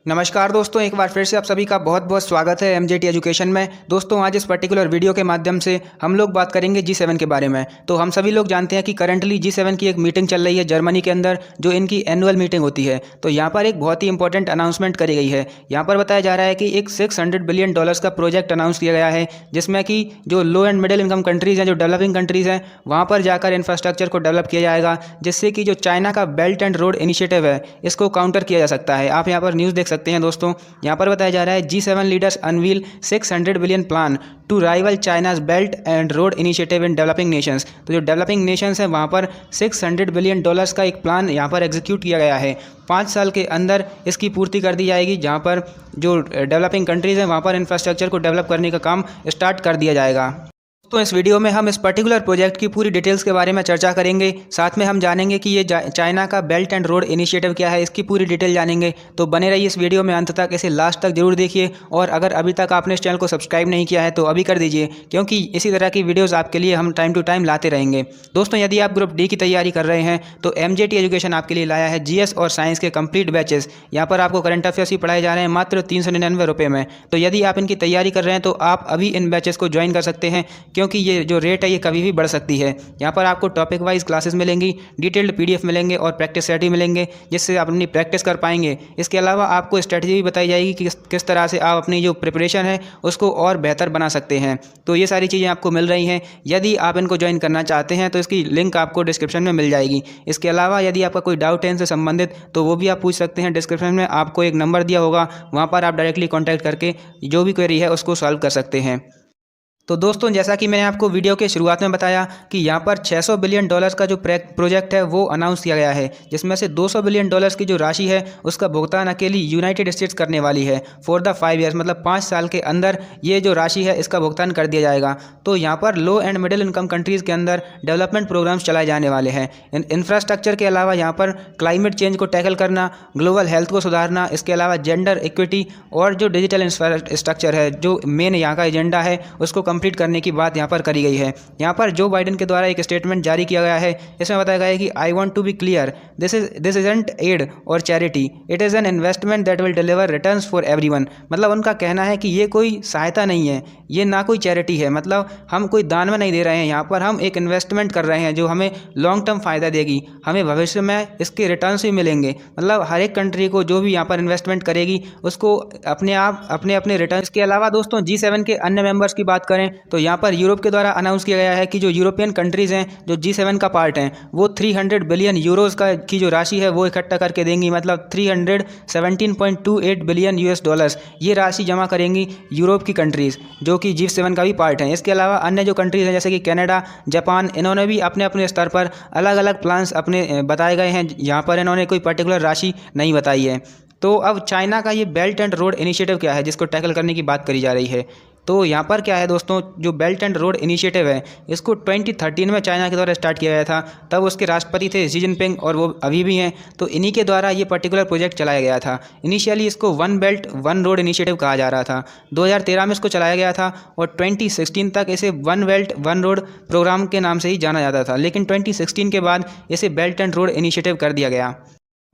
नमस्कार दोस्तों, एक बार फिर से आप सभी का बहुत बहुत स्वागत है एमजेटी एजुकेशन में। दोस्तों, आज इस पर्टिकुलर वीडियो के माध्यम से हम लोग बात करेंगे G7 के बारे में। तो हम सभी लोग जानते हैं कि करंटली G7 की एक मीटिंग चल रही है जर्मनी के अंदर, जो इनकी एनुअल मीटिंग होती है। तो यहाँ पर एक बहुत ही इंपॉर्टेंट अनाउंसमेंट करी गई है। यहाँ पर बताया जा रहा है कि एक $600 बिलियन का प्रोजेक्ट अनाउंस किया गया है, जिसमें कि जो लो एंड मिडिल इनकम कंट्रीज़ हैं, जो डेवलपिंग कंट्रीज़ हैं, वहाँ पर जाकर इंफ्रास्ट्रक्चर को डेवलप किया जाएगा, जिससे कि जो चाइना का बेल्ट एंड रोड इनिशिएटिव है, इसको काउंटर किया जा सकता है। आप यहाँ पर न्यूज़ देख सकते हैं दोस्तों। यहाँ पर बताया जा रहा है G7 leaders unveil 600 billion plan to rival China's belt and road initiative in developing nations. तो जो डेवलपिंग नेशंस हैं वहाँ पर $600 बिलियन का एक प्लान यहाँ पर एग्जीक्यूट किया गया है। 5 साल के अंदर इसकी पूर्ति कर दी जाएगी, जहाँ पर जो डेवलपिंग कंट्रीज़ हैं वहाँ पर इंफ्रास्ट्रक्चर को डेवलप करने का काम स्टार्ट कर दिया जाएगा। तो इस वीडियो में हम इस पर्टिकुलर प्रोजेक्ट की पूरी डिटेल्स के बारे में चर्चा करेंगे। साथ में हम जानेंगे कि ये चाइना का बेल्ट एंड रोड इनिशिएटिव क्या है, इसकी पूरी डिटेल जानेंगे। तो बने रहिए इस वीडियो में अंत तक, इसे लास्ट तक जरूर देखिए। और अगर अभी तक आपने इस चैनल को सब्सक्राइब नहीं किया है तो अभी कर दीजिए, क्योंकि इसी तरह की वीडियोज़ आपके लिए हम टाइम टू टाइम लाते रहेंगे। दोस्तों, यदि आप ग्रुप डी की तैयारी कर रहे हैं तो एमजेटी एजुकेशन आपके लिए लाया है GS और साइंस के कंप्लीट बैचेस। यहाँ पर आपको करंट अफेयर्स ही पढ़ाए जा रहे हैं मात्र 399 रुपये में। तो यदि आप इनकी तैयारी कर रहे हैं तो आप अभी इन बैचेस को ज्वाइन कर सकते हैं, क्योंकि ये जो रेट है ये कभी भी बढ़ सकती है। यहाँ पर आपको टॉपिक वाइज क्लासेस मिलेंगी, डिटेल्ड PDF मिलेंगे और प्रैक्टिस सेट भी मिलेंगे, जिससे आप अपनी प्रैक्टिस कर पाएंगे। इसके अलावा आपको स्ट्रेटजी भी बताई जाएगी कि किस तरह से आप अपनी जो प्रिपरेशन है उसको और बेहतर बना सकते हैं। तो ये सारी चीज़ें आपको मिल रही हैं। यदि आप इनको ज्वाइन करना चाहते हैं तो इसकी लिंक आपको डिस्क्रिप्शन में मिल जाएगी। इसके अलावा यदि आपका कोई डाउट है इनसे संबंधित तो वो भी आप पूछ सकते हैं। डिस्क्रिप्शन में आपको एक नंबर दिया होगा, वहाँ पर आप डायरेक्टली कॉन्टैक्ट करके जो भी क्वेरी है उसको सॉल्व कर सकते हैं। तो दोस्तों, जैसा कि मैंने आपको वीडियो के शुरुआत में बताया कि यहाँ पर $600 बिलियन का जो प्रोजेक्ट है वो अनाउंस किया गया है, जिसमें से $200 बिलियन की जो राशि है उसका भुगतान अकेली यूनाइटेड स्टेट्स करने वाली है फॉर द 5 ईयर्स। मतलब 5 साल के अंदर ये जो राशि है इसका भुगतान कर दिया जाएगा। तो यहाँ पर लो एंड मिडिल इनकम कंट्रीज़ के अंदर डेवलपमेंट प्रोग्राम्स चलाए जाने वाले हैं। इंफ्रास्ट्रक्चर के अलावा यहाँ पर क्लाइमेट चेंज को टैकल करना, ग्लोबल हेल्थ को सुधारना, इसके अलावा जेंडर इक्विटी और जो डिजिटल इंफ्रास्ट्रक्चर है, जो मेन यहाँ का एजेंडा है, उसको कंप्लीट करने की बात यहाँ पर करी गई है। यहाँ पर जो बाइडेन के द्वारा एक स्टेटमेंट जारी किया गया है, इसमें बताया गया है कि I want to be clear, this isn't aid और charity, it is an investment that will deliver returns for everyone. मतलब उनका कहना है कि ये कोई सहायता नहीं है, ये ना कोई चैरिटी है। मतलब हम कोई दान में नहीं दे रहे हैं, यहाँ पर हम एक इन्वेस्टमेंट कर रहे हैं जो हमें लॉन्ग टर्म फ़ायदा देगी, हमें भविष्य में इसके रिटर्न्स भी मिलेंगे। मतलब हर एक कंट्री को जो भी यहाँ पर इन्वेस्टमेंट करेगी उसको अपने आप अपने रिटर्न। इसके अलावा दोस्तों, G7 के अन्य मेंबर्स की बात करें तो यहाँ पर यूरोप के द्वारा अनाउंस किया गया है कि जो यूरोपियन कंट्रीज़ हैं जो G7 का पार्ट हैं, वो 300 बिलियन यूरोज़ की जो राशि है वो इकट्ठा करके देंगी। मतलब 317.28 बिलियन US डॉलर्स ये राशि जमा करेंगी यूरोप की कंट्रीज़, जो कि G7 का भी पार्ट हैं। इसके अलावा अन्य जो कंट्रीज़ हैं जैसे कि कनाडा, जापान, इन्होंने भी अपने अपने स्तर पर अलग अलग प्लान्स अपने बताए गए हैं। यहाँ पर इन्होंने कोई पर्टिकुलर राशि नहीं बताई है। तो अब चाइना का ये बेल्ट एंड रोड इनिशिएटिव क्या है, जिसको टैकल करने की बात करी जा रही है। तो यहाँ पर क्या है दोस्तों, जो बेल्ट एंड रोड इनिशिएटिव है इसको 2013 में चाइना के द्वारा स्टार्ट किया गया था। तब उसके राष्ट्रपति थे शी जिनपिंग और वो अभी भी हैं। तो इन्हीं के द्वारा ये पर्टिकुलर प्रोजेक्ट चलाया गया था। इनिशियली इसको one belt one road initiative कहा जा रहा था। 2013 में इसको चलाया गया था और 2016 तक इसे one belt one road program के नाम से ही जाना जाता था। लेकिन 2016 के बाद इसे बेल्ट एंड रोड इनिशिएटिव कर दिया गया।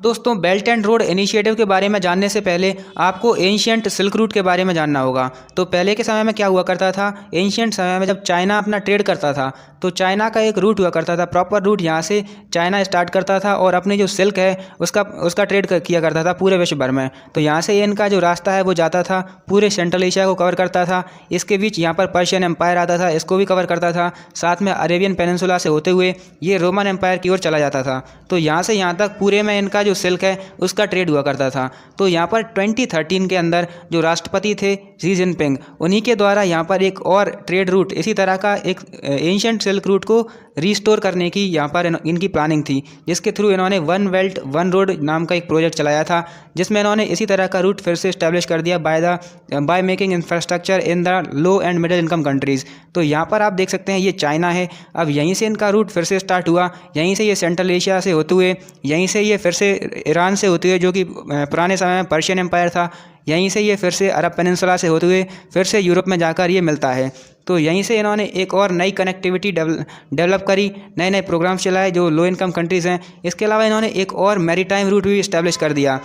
दोस्तों, बेल्ट एंड रोड इनिशिएटिव के बारे में जानने से पहले आपको एंशियंट सिल्क रूट के बारे में जानना होगा। तो पहले के समय में क्या हुआ करता था, एंशियंट समय में जब चाइना अपना ट्रेड करता था तो चाइना का एक रूट हुआ करता था, प्रॉपर रूट। यहाँ से चाइना स्टार्ट करता था और अपनी जो सिल्क है उसका ट्रेड किया करता था पूरे विश्व भर में। तो यहाँ से इनका जो रास्ता है वो जाता था, पूरे सेंट्रल एशिया को कवर करता था। इसके बीच यहाँ पर पर्शियन एम्पायर आता था, इसको भी कवर करता था। साथ में अरेबियन पेनिनसुला से होते हुए ये रोमन एम्पायर की ओर चला जाता था। तो यहाँ से यहाँ तक पूरे में इनका जो सिल्क है उसका ट्रेड हुआ करता था। तो यहाँ पर 2013 के अंदर जो राष्ट्रपति थे शी जिनपिंग, उन्हीं के द्वारा यहाँ पर एक और ट्रेड रूट, इसी तरह का एक एंशिएंट सिल्क रूट को रीस्टोर करने की यहाँ पर इनकी प्लानिंग थी, जिसके थ्रू इन्होंने वन बेल्ट वन रोड नाम का एक प्रोजेक्ट चलाया था, जिसमें इन्होंने इसी तरह का रूट फिर से इस्टेब्लिश कर दिया by making infrastructure in the low and middle income countries. तो यहाँ पर आप देख सकते हैं ये चाइना है। अब यहीं से इनका रूट फिर से स्टार्ट हुआ, यहीं से ये सेंट्रल एशिया से होते हुए, यहीं से ये फिर से ईरान से होते हुए जो कि पुराने समय में पर्शियन एम्पायर था, यहीं से ये फिर से अरब पेनिनसुला से होते हुए फिर से यूरोप में जाकर ये मिलता है। तो यहीं से इन्होंने एक और नई कनेक्टिविटी डेवलप करी, नए नए प्रोग्राम्स चलाए जो लो इनकम कंट्रीज़ हैं। इसके अलावा इन्होंने एक और मैरीटाइम रूट भी इस्टेब्लिश कर दिया।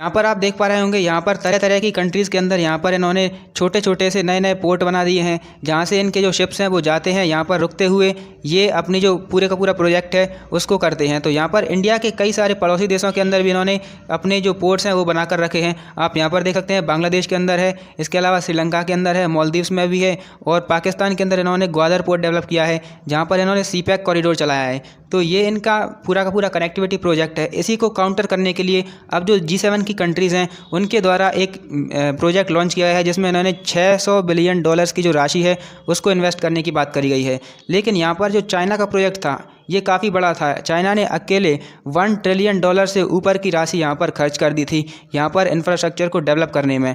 यहाँ पर आप देख पा रहे होंगे, यहाँ पर तरह तरह की कंट्रीज़ के अंदर यहाँ पर इन्होंने छोटे छोटे से नए नए पोर्ट बना दिए हैं, जहाँ से इनके जो शिप्स हैं वो जाते हैं, यहाँ पर रुकते हुए ये अपनी जो पूरे का पूरा प्रोजेक्ट है उसको करते हैं। तो यहाँ पर इंडिया के कई सारे पड़ोसी देशों के अंदर भी इन्होंने अपने जो पोर्ट्स हैं वो बना कर रखे हैं। आप यहाँ पर देख सकते हैं बांग्लादेश के अंदर है, इसके अलावा श्रीलंका के अंदर है, मालदीव्स में भी है, और पाकिस्तान के अंदर इन्होंने ग्वादर पोर्ट डेवलप किया है, जहाँ पर इन्होंने सीपैक कॉरिडोर चलाया है। तो ये इनका पूरा का पूरा कनेक्टिविटी प्रोजेक्ट है। इसी को काउंटर करने के लिए अब जो G7 की कंट्रीज़ हैं उनके द्वारा एक प्रोजेक्ट लॉन्च किया है, जिसमें इन्होंने $600 बिलियन की जो राशि है उसको इन्वेस्ट करने की बात करी गई है। लेकिन यहाँ पर जो चाइना का प्रोजेक्ट था ये काफ़ी बड़ा था। चाइना ने अकेले $1 ट्रिलियन से ऊपर की राशि यहाँ पर खर्च कर दी थी, यहाँ पर इंफ्रास्ट्रक्चर को डेवलप करने में।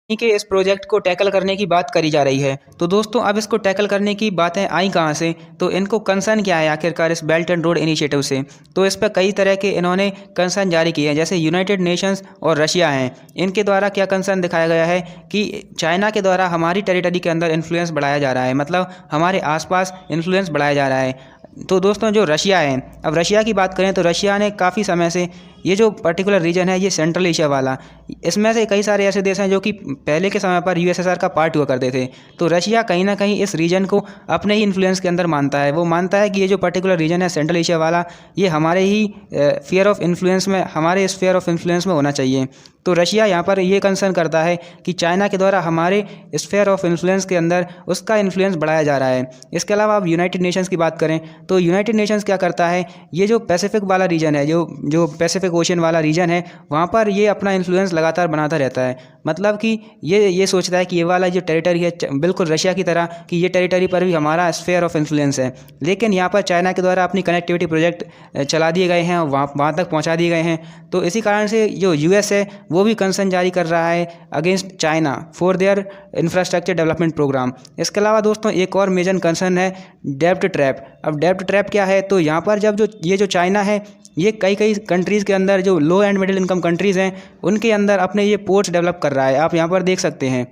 के इस प्रोजेक्ट को टैकल करने की बात करी जा रही है। तो दोस्तों अब इसको टैकल करने की बातें आई कहाँ से, तो इनको कंसर्न क्या है आखिरकार इस बेल्ट एंड रोड इनिशिएटिव से। तो इस पर कई तरह के इन्होंने कंसर्न जारी किए हैं, जैसे यूनाइटेड नेशंस और रशिया हैं। इनके द्वारा क्या कंसर्न दिखाया गया है कि चाइना के द्वारा हमारी टेरिटरी के अंदर इन्फ्लुएंस बढ़ाया जा रहा है, मतलब हमारे आसपास इन्फ्लुएंस बढ़ाया जा रहा है। तो दोस्तों जो रशिया है, अब रशिया की बात करें तो रशिया ने काफ़ी समय से ये जो पर्टिकुलर रीजन है ये सेंट्रल एशिया वाला, इसमें से कई सारे ऐसे देश हैं जो कि पहले के समय पर USSR का पार्ट हुआ करते थे। तो रशिया कहीं ना कहीं इस रीजन को अपने ही इन्फ्लुएंस के अंदर मानता है। वो मानता है कि ये जो पर्टिकुलर रीजन है सेंट्रल एशिया वाला, ये हमारे ही स्फीयर ऑफ इन्फ्लुएंस में, हमारे स्फीयर ऑफ इन्फ्लुएंस में होना चाहिए। तो रशिया यहाँ पर ये कंसर्न करता है कि चाइना के द्वारा हमारे स्फीयर ऑफ इन्फ्लुएंस के अंदर उसका इन्फ्लुएंस बढ़ाया जा रहा है। इसके अलावा अब यूनाइटेड नेशंस की बात करें तो यूनाइटेड नेशंस क्या करता है, ये जो पैसिफिक वाला रीजन है, जो पैसिफिक ओशन वाला रीजन है, वहाँ पर ये अपना इन्फ्लुएंस लगातार बनाता रहता है। मतलब कि ये सोचता है कि ये वाला जो टेरिटरी है बिल्कुल रशिया की तरह कि ये टेरिटरी पर भी हमारा स्फीयर ऑफ इन्फ्लुएंस है। लेकिन यहाँ पर चाइना के द्वारा अपनी कनेक्टिविटी प्रोजेक्ट चला दिए गए हैं, वहाँ तक पहुँचा दिए गए हैं। तो इसी कारण से जो US है वो भी कंसर्न जारी कर रहा है against China for their infrastructure development program. इसके अलावा दोस्तों एक और मेजर कंसर्न है डेब्ट ट्रैप। अब डेब्ट ट्रैप क्या है, तो यहाँ पर जब जो चाइना है ये कई कंट्रीज़ के अंदर जो लो एंड मिडिल इनकम कंट्रीज़ हैं उनके अंदर अपने ये पोर्ट्स डेवलप कर रहा है, आप यहाँ पर देख सकते हैं।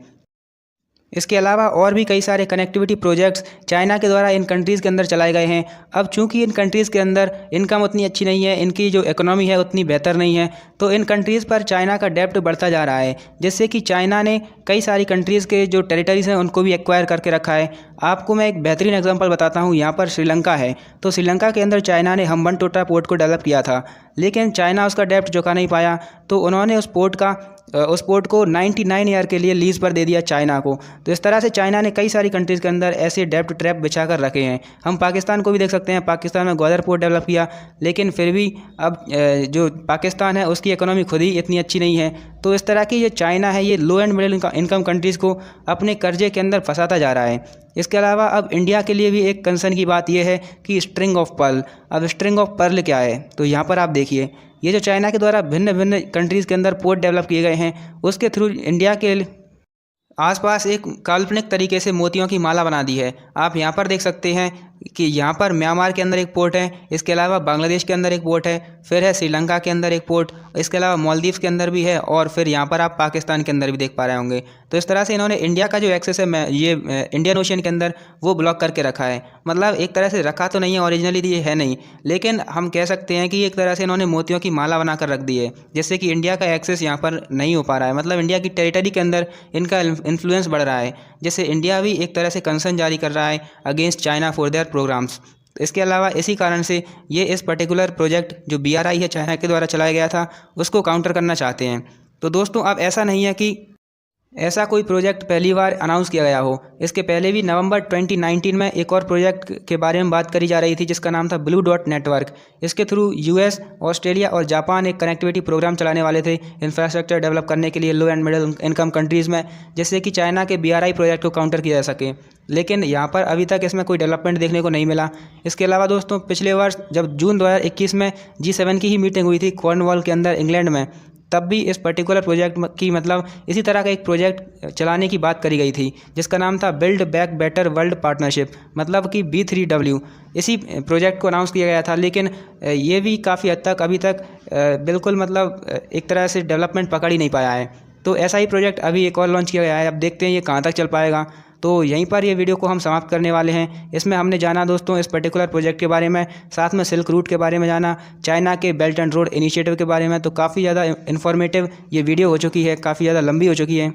इसके अलावा और भी कई सारे कनेक्टिविटी प्रोजेक्ट्स चाइना के द्वारा इन कंट्रीज़ के अंदर चलाए गए हैं। अब चूंकि इन कंट्रीज़ के अंदर इनकम उतनी अच्छी नहीं है, इनकी जो इकोनॉमी है उतनी बेहतर नहीं है, तो इन कंट्रीज़ पर चाइना का डेब्ट बढ़ता जा रहा है, जिससे कि चाइना ने कई सारी कंट्रीज़ के जो टेरिटरीज़ हैं उनको भी एक्वायर करके रखा है। आपको मैं एक बेहतरीन एग्जांपल बताता हूँ, यहाँ पर श्रीलंका है। तो श्रीलंका के अंदर चाइना ने हम्बनटोटा पोर्ट को डेवलप किया था, लेकिन चाइना उसका डेब्ट चुका नहीं पाया, तो उन्होंने उस पोर्ट को 99 ईयर के लिए लीज़ पर दे दिया चाइना को। तो इस तरह से चाइना ने कई सारी कंट्रीज़ के अंदर ऐसे डेब्ट ट्रैप बिछा कर रखे हैं। हम पाकिस्तान को भी देख सकते हैं, पाकिस्तान में ग्वादर पोर्ट डेवलप किया, लेकिन फिर भी अब जो पाकिस्तान है उसकी इकोनॉमी खुद ही इतनी अच्छी नहीं है। तो इस तरह की ये चाइना है ये लो एंड मिडिल इनकम कंट्रीज़ को अपने कर्जे के अंदर फंसाता जा रहा है। इसके अलावा अब इंडिया के लिए भी एक कंसर्न की बात यह है कि स्ट्रिंग ऑफ पर्ल। अब स्ट्रिंग ऑफ पर्ल क्या है, तो यहाँ पर आप देखिए, ये जो चाइना के द्वारा भिन्न भिन्न कंट्रीज़ के अंदर पोर्ट डेवलप किए गए हैं उसके थ्रू इंडिया के आसपास एक काल्पनिक तरीके से मोतियों की माला बना दी है। आप यहाँ पर देख सकते हैं कि यहाँ पर म्यांमार के अंदर एक पोर्ट है, इसके अलावा बांग्लादेश के अंदर एक पोर्ट है, फिर है श्रीलंका के अंदर एक पोर्ट, इसके अलावा मालदीव्स के अंदर भी है, और फिर यहाँ पर आप पाकिस्तान के अंदर भी देख पा रहे होंगे। तो इस तरह से इन्होंने इंडिया का जो एक्सेस है ये इंडियन ओशन के अंदर वो ब्लॉक करके रखा है। मतलब एक तरह से रखा तो नहीं है, ओरिजिनली ये है नहीं, लेकिन हम कह सकते हैं कि एक तरह से इन्होंने मोतियों की माला बनाकर रख दी है, जिससे कि इंडिया का एक्सेस यहाँ पर नहीं हो पा रहा है। मतलब इंडिया की टेरिटरी के अंदर इनका इन्फ्लुएंस बढ़ रहा है, जिससे इंडिया भी एक तरह से कंसर्न जारी कर रहा है against China for their programs. इसके अलावा इसी कारण से ये इस पर्टिकुलर प्रोजेक्ट जो BRI है चाइना के द्वारा चलाया गया था उसको काउंटर करना चाहते हैं। तो दोस्तों अब ऐसा नहीं है कि ऐसा कोई प्रोजेक्ट पहली बार अनाउंस किया गया हो। इसके पहले भी नवंबर 2019 में एक और प्रोजेक्ट के बारे में बात करी जा रही थी जिसका नाम था ब्लू डॉट नेटवर्क। इसके थ्रू US, ऑस्ट्रेलिया और जापान एक कनेक्टिविटी प्रोग्राम चलाने वाले थे इंफ्रास्ट्रक्चर डेवलप करने के लिए लो एंड मिडिल इनकम कंट्रीज़ में, जिससे कि चाइना के BRI प्रोजेक्ट को काउंटर किया जा सके। लेकिन यहाँ पर अभी तक इसमें कोई डेवलपमेंट देखने को नहीं मिला। इसके अलावा दोस्तों पिछले वर्ष जब जून 2021 में G7 की ही मीटिंग हुई थी कॉर्नवॉल के अंदर इंग्लैंड में, तब भी इस पर्टिकुलर प्रोजेक्ट की मतलब इसी तरह का एक प्रोजेक्ट चलाने की बात करी गई थी जिसका नाम था build back better world partnership, मतलब कि B3W। इसी प्रोजेक्ट को अनाउंस किया गया था, लेकिन ये भी काफ़ी हद तक अभी तक बिल्कुल मतलब एक तरह से डेवलपमेंट पकड़ ही नहीं पाया है। तो ऐसा ही प्रोजेक्ट अभी एक और लॉन्च किया गया है, अब देखते हैं ये कहाँ तक चल पाएगा। तो यहीं पर ये वीडियो को हम समाप्त करने वाले हैं। इसमें हमने जाना दोस्तों इस पर्टिकुलर प्रोजेक्ट के बारे में, साथ में सिल्क रूट के बारे में जाना, चाइना के बेल्ट एंड रोड इनिशिएटिव के बारे में। तो काफ़ी ज़्यादा इन्फॉर्मेटिव ये वीडियो हो चुकी है, काफ़ी ज़्यादा लंबी हो चुकी है।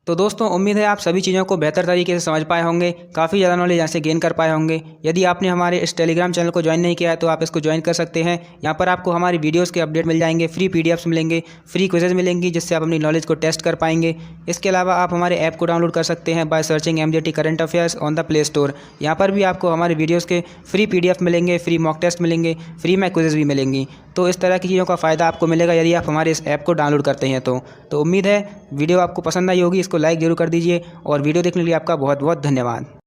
तो दोस्तों उम्मीद है आप सभी चीज़ों को बेहतर तरीके से समझ पाए होंगे, काफ़ी ज़्यादा नॉलेज यहाँ से गेन कर पाए होंगे। यदि आपने हमारे इस टेलीग्राम चैनल को ज्वाइन नहीं किया है तो आप इसको ज्वाइन कर सकते हैं। यहाँ पर आपको हमारी वीडियोस के अपडेट मिल जाएंगे, फ्री पीडीएफ्स मिलेंगे, फ्री क्विजेज मिलेंगी जिससे आप अपनी नॉलेज को टेस्ट कर पाएंगे। इसके अलावा आप हमारे ऐप को डाउनलोड कर सकते हैं by searching MJT current affairs on the play store. यहाँ पर भी आपको हमारे वीडियोज़ के फ्री PDF मिलेंगे, फ्री मॉक टेस्ट मिलेंगे, फ्री में क्विजेज भी मिलेंगी। तो इस तरह की चीज़ों का फ़ायदा आपको मिलेगा यदि आप हमारे इस ऐप को डाउनलोड करते हैं। तो उम्मीद है वीडियो आपको पसंद आई होगी, इसको लाइक ज़रूर कर दीजिए और वीडियो देखने के लिए आपका बहुत बहुत धन्यवाद।